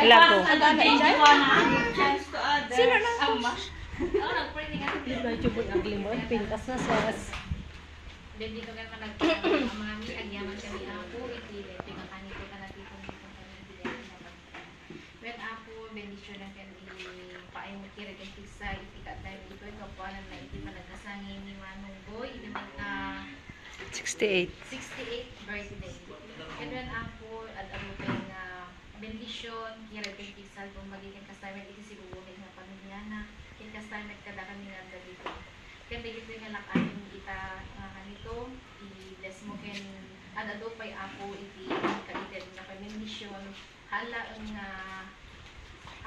Lago. Chance to others. Sino na? Ama. Oo, nag-pray nga. Medyo limon. Pintas na sos. Then dito ka naman nag-mami, agyaman kami ako, itile, pingakanito ka na dito when ako, bendisyon lang kami, paay mo kira kang pisa, itikat tayo dito, kapuanan na iti panagkasangin ni Manong Boy, iti 68. 68 birthday. And when ako, ad-arupay na bendisyon, kira kang pisa, kung magiging kasama, iti sigubuhin na pamilya na, kasama nagkada kami nga dito. Kaya dito nga lakanin kita kanito, i-bless mo ken adado pay ako iti kalited na pamindisyon hala ang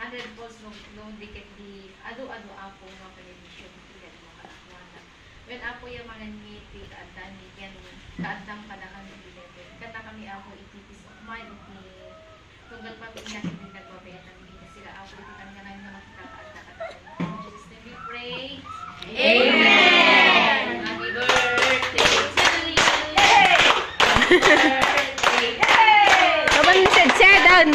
100 volts no dikit di ado-ado ako nga pamindisyon iti mo kalakwana. When ako yung mga ngiti kaaddan ni ken kaaddan pa na kami dito. Kata kami ako iti peace of mind iti tunggal pa pinag nagbabayatan dito sila ako iti kanang nga makikakaadda ka. In Jesus name we pray. Amen. Happy birthday to you. Kapan ni Sedan?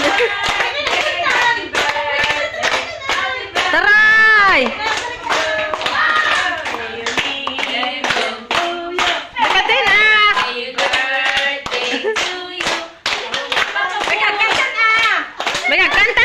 Taray! Makatin ah! Magkakanta